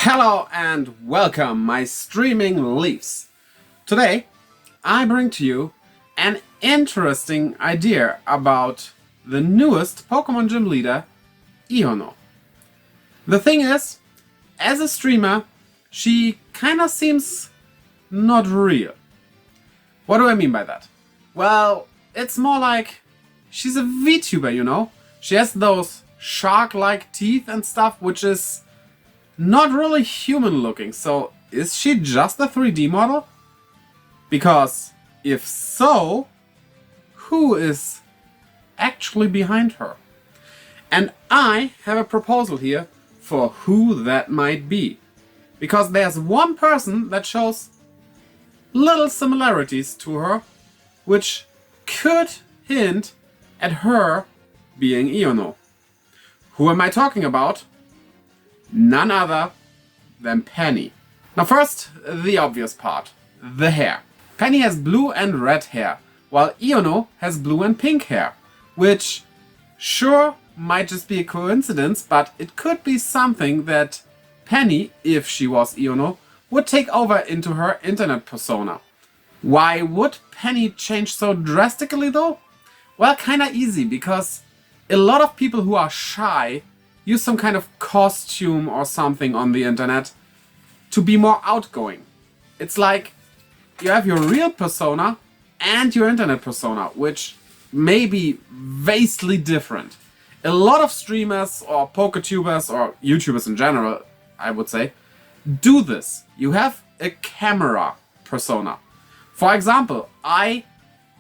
Hello and welcome, my streaming Leafs. Today, I bring to you an interesting idea about the newest Pokemon gym leader, Iono. The thing is, as a streamer, she kinda seems not real. What do I mean by that? Well, it's more like she's a VTuber, you know? She has those shark-like teeth and stuff, which is not really human looking. So is she just a 3D model? Because if so, who is actually behind her? And I have a proposal here for who that might be. Because there's one person that shows little similarities to her, which could hint at her being Iono. Who am I talking about? None other than Penny. Now first, the obvious part. The hair. Penny has blue and red hair, while Iono has blue and pink hair. Which, sure, might just be a coincidence, but it could be something that Penny, if she was Iono, would take over into her internet persona. Why would Penny change so drastically though? Well, kinda easy, because a lot of people who are shy use some kind of costume or something on the internet to be more outgoing. It's like you have your real persona and your internet persona, which may be vastly different. A lot of streamers or PokeTubers or YouTubers in general, I would say, do this. You have a camera persona. For example, I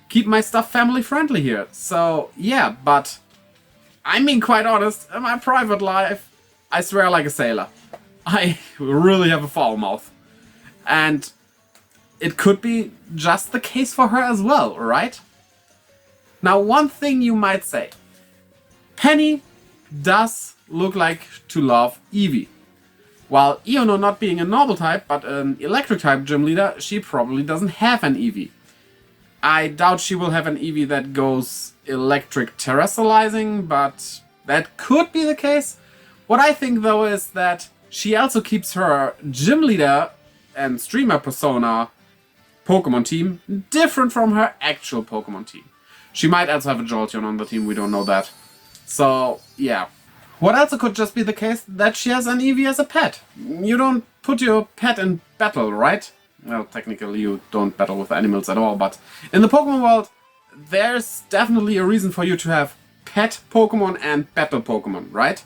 keep my stuff family friendly here, so yeah, but I mean, quite honest, in my private life, I swear like a sailor. I really have a foul mouth. And it could be just the case for her as well, right? Now, one thing you might say. Penny does look like to love Eevee. While Iono not being a normal type, but an electric type gym leader, she probably doesn't have an Eevee. I doubt she will have an Eevee that goes electric terrestrializing, but that could be the case. What I think though is that she also keeps her gym leader and streamer persona Pokemon team different from her actual Pokemon team. She might also have a Jolteon on the team, we don't know that. So, yeah. What also could just be the case that she has an Eevee as a pet. You don't put your pet in battle, right? Well, technically you don't battle with animals at all, but in the Pokemon world, there's definitely a reason for you to have pet Pokemon and battle Pokemon, right?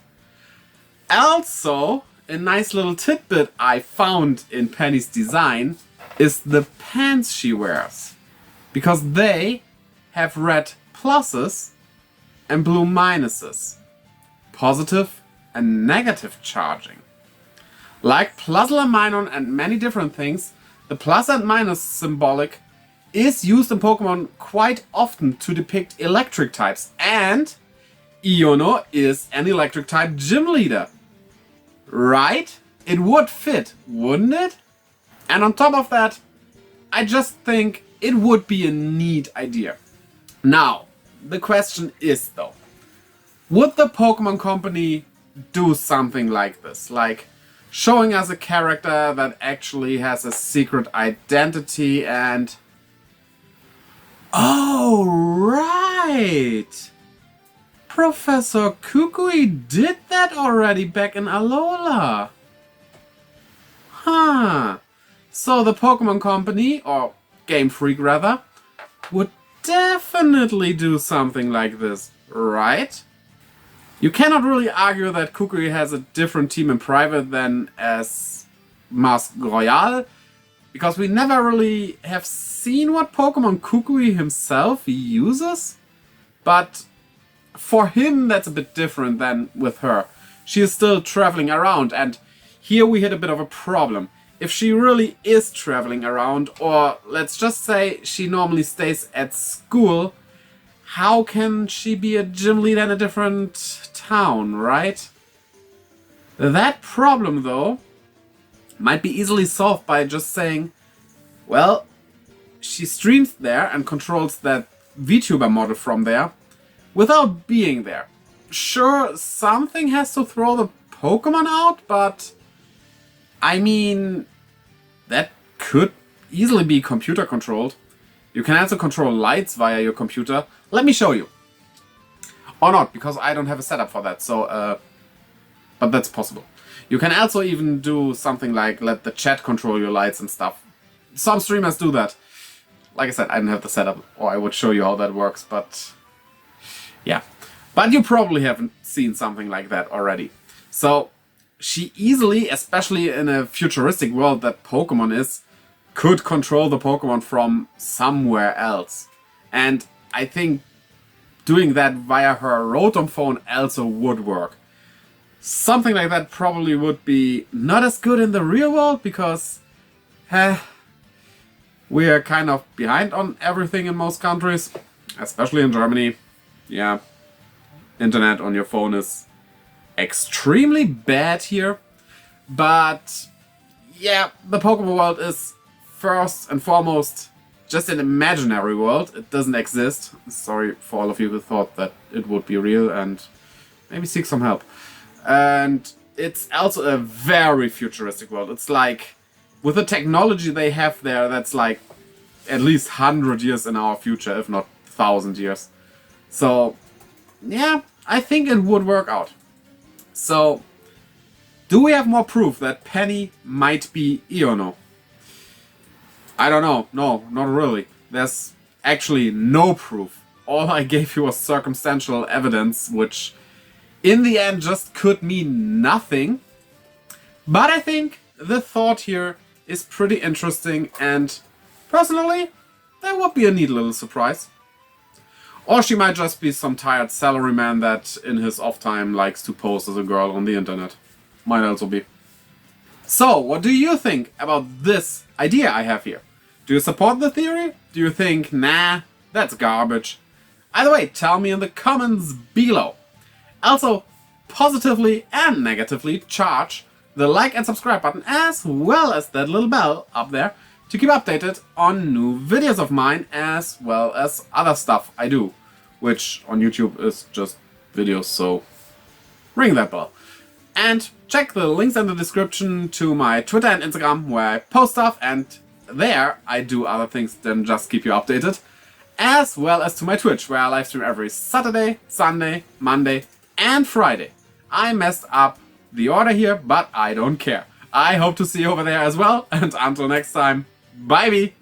Also, a nice little tidbit I found in Penny's design is the pants she wears. Because they have red pluses and blue minuses. Positive and negative charging. Like Plusle Minun and many different things, the plus and minus symbolic is used in Pokemon quite often to depict electric types, and Iono is an electric type gym leader. Right? It would fit, wouldn't it? And on top of that, I just think it would be a neat idea. Now, the question is though, would the Pokemon Company do something like this? Like showing us a character that actually has a secret identity and... Oh, right! Professor Kukui did that already back in Alola. Huh. So the Pokemon Company, or Game Freak rather, would definitely do something like this, right? You cannot really argue that Kukui has a different team in private than as Mask Royale, because we never really have seen what Pokemon Kukui himself uses. But for him that's a bit different than with her. She is still traveling around, and here we hit a bit of a problem. If she really is traveling around, or let's just say she normally stays at school, how can she be a gym leader in a different town, right? That problem, though, might be easily solved by just saying, well, she streams there and controls that VTuber model from there without being there. Sure, something has to throw the Pokemon out, but I mean, that could easily be computer controlled. You can also control lights via your computer. Let me show you. Or not, because I don't have a setup for that, so, but that's possible. You can also even do something like let the chat control your lights and stuff. Some streamers do that. Like I said, I don't have the setup, or I would show you how that works, but yeah. But you probably haven't seen something like that already. So, she easily, especially in a futuristic world that Pokemon is, could control the Pokemon from somewhere else. And I think doing that via her Rotom phone also would work. Something like that probably would be not as good in the real world because we are kind of behind on everything in most countries, especially in Germany. Yeah, internet on your phone is extremely bad here. But yeah, the Pokemon world is first and foremost just an imaginary world. It doesn't exist. Sorry for all of you who thought that it would be real and maybe seek some help. And it's also a very futuristic world. It's like, with the technology they have there, that's like at least 100 years in our future, if not 1,000 years. So, yeah, I think it would work out. So, do we have more proof that Penny might be Iono? I don't know. No, not really. There's actually no proof. All I gave you was circumstantial evidence, which in the end just could mean nothing. But I think the thought here is pretty interesting, and personally, that would be a neat little surprise. Or she might just be some tired salaryman that in his off time likes to pose as a girl on the internet. Might also be. So, what do you think about this idea I have here? Do you support the theory? Do you think, nah, that's garbage? Either way, tell me in the comments below. Also, positively and negatively charge the like and subscribe button, as well as that little bell up there, to keep updated on new videos of mine, as well as other stuff I do, which on YouTube is just videos, so ring that bell. And check the links in the description to my Twitter and Instagram, where I post stuff, and there I do other things than just keep you updated, as well as to my Twitch, where I live stream every Saturday, Sunday, Monday, and Friday. I messed up the order here, but I don't care. I hope to see you over there as well, and until next time, bye-bye!